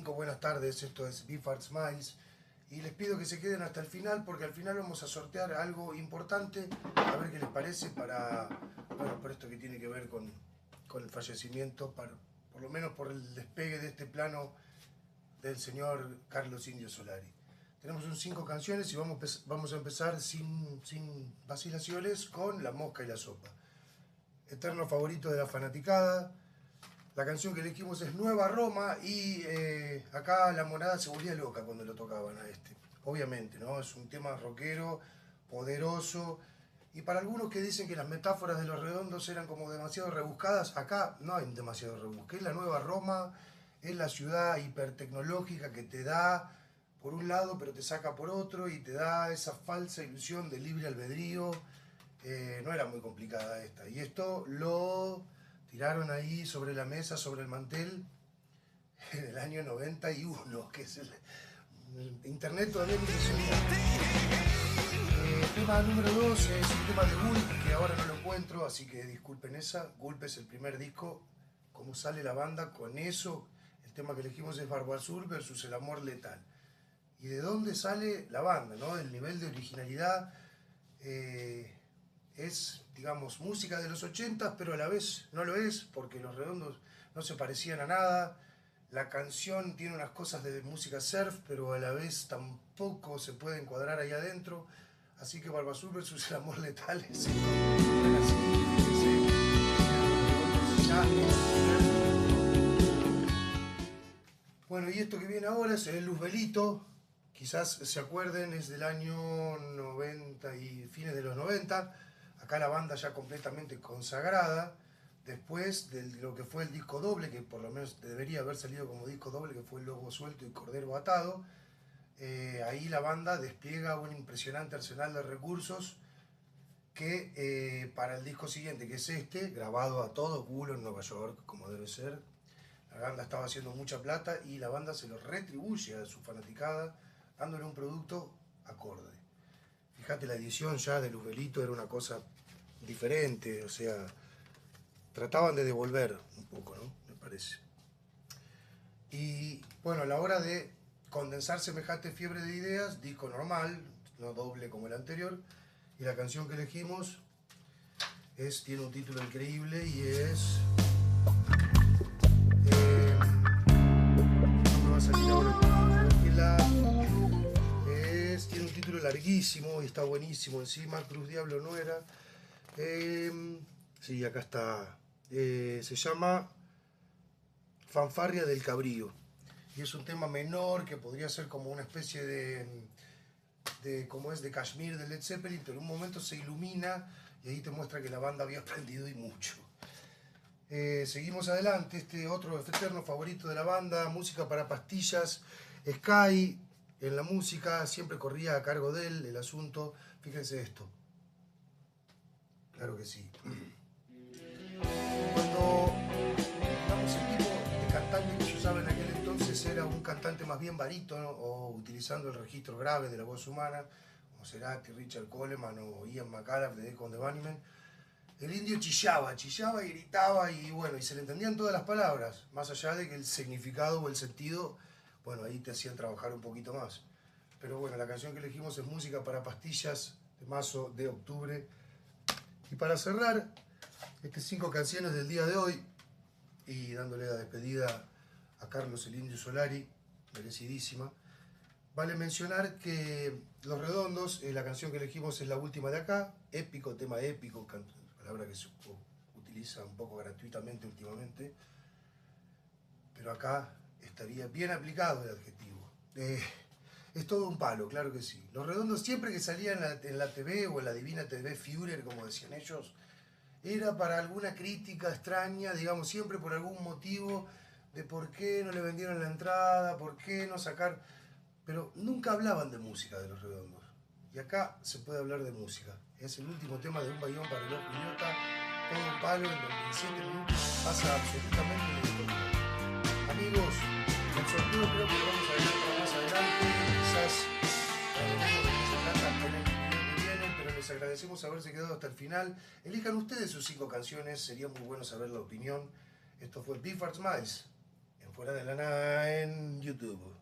chicos? Buenas tardes, esto es Beef Art Smiles y les pido que se queden hasta el final porque al final vamos a sortear algo importante, a ver qué les parece bueno, por esto que tiene que ver con el fallecimiento, por lo menos por el despegue de este plano del señor Carlos Indio Solari. Tenemos 5 canciones y vamos a empezar sin vacilaciones con La Mosca y la Sopa. Eterno favorito de la fanaticada. La canción que elegimos es Nueva Roma y acá la monada se volvía loca cuando lo tocaban a este. Obviamente, ¿no? Es un tema rockero, poderoso. Y para algunos que dicen que las metáforas de Los Redondos eran como demasiado rebuscadas, acá no hay demasiado rebusque. Es la Nueva Roma, es la ciudad hipertecnológica que te da por un lado, pero te saca por otro y te da esa falsa ilusión de libre albedrío. No era muy complicada esta. Y esto lo tiraron ahí sobre la mesa, sobre el mantel, en el año 91, que es el internet todavía no el tema número 2 es un tema de Gulp, que ahora no lo encuentro, así que disculpen esa. Gulp es el primer disco, cómo sale la banda con eso. El tema que elegimos es Barbo Azul versus El Amor Letal. ¿Y de dónde sale la banda, no? El nivel de originalidad es, digamos, música de los 80, pero a la vez no lo es, porque Los Redondos no se parecían a nada. La canción tiene unas cosas de música surf, pero a la vez tampoco se puede encuadrar ahí adentro. Así que Barba Azul versus El Amor Letal es esto. Bueno, y esto que viene ahora es el Luzbelito. Quizás se acuerden, es del año 90 y fines de los 90. Acá la banda ya completamente consagrada. Después de lo que fue el disco doble, que por lo menos debería haber salido como disco doble, que fue El Lobo Suelto y Cordero Atado, ahí la banda despliega un impresionante arsenal de recursos que para el disco siguiente, que es este, grabado a todo culo en Nueva York, como debe ser, la banda estaba haciendo mucha plata y la banda se lo retribuye a su fanaticada, dándole un producto acorde. Fíjate, la edición ya de Luzbelito era una cosa diferente, o sea, trataban de devolver un poco, ¿no? Me parece. Y bueno, a la hora de condensar semejante fiebre de ideas, disco normal, no doble como el anterior, y la canción que elegimos tiene un título increíble y es... no me va a salir ahora, tiene un título larguísimo y está buenísimo encima. Cruz Diablo no era. Sí, acá está. Se llama Fanfarria del Cabrío. Y es un tema menor que podría ser como una especie como es de Kashmir de Led Zeppelin, pero en un momento se ilumina y ahí te muestra que la banda había aprendido y mucho. Seguimos adelante, este otro eterno favorito de la banda, música para pastillas, Sky. En la música siempre corría a cargo de él el asunto. Fíjense esto. Claro que sí. Cuando, digamos, el tipo de cantante que se usaba en aquel entonces era un cantante más bien barítono o utilizando el registro grave de la voz humana, como Cerati, Richard Coleman o Ian McCallum de Deacon the Bunnymen, el indio chillaba y gritaba y bueno, y se le entendían todas las palabras, más allá de que el significado o el sentido, bueno, ahí te hacían trabajar un poquito más. Pero bueno, la canción que elegimos es Música para Pastillas, de Mazo de Octubre. Y para cerrar, estas 5 canciones del día de hoy, y dándole la despedida a Carlos el Indio Solari, merecidísima, vale mencionar que Los Redondos, la canción que elegimos es la última de acá, épico, tema épico, palabra que se utiliza un poco gratuitamente últimamente, pero acá estaría bien aplicado el adjetivo. Es todo un palo, claro que sí. Los Redondos siempre que salían en la TV o en la divina TV Führer, como decían ellos, era para alguna crítica extraña, digamos, siempre por algún motivo de por qué no le vendieron la entrada, por qué no sacar... Pero nunca hablaban de música de Los Redondos. Y acá se puede hablar de música. Es el último tema de Un Bayón para el Ojo Idiota, todo un palo, en 27 minutos pasa absolutamente de todo. Amigos, el sorteo creo que lo vamos a ver más adelante, quizás veremos de qué se trata en el video que viene, pero les agradecemos haberse quedado hasta el final. Elijan ustedes sus 5 canciones, sería muy bueno saber la opinión. Esto fue Beef Art Smiles, en Fuera de la Nada en YouTube. YouTube.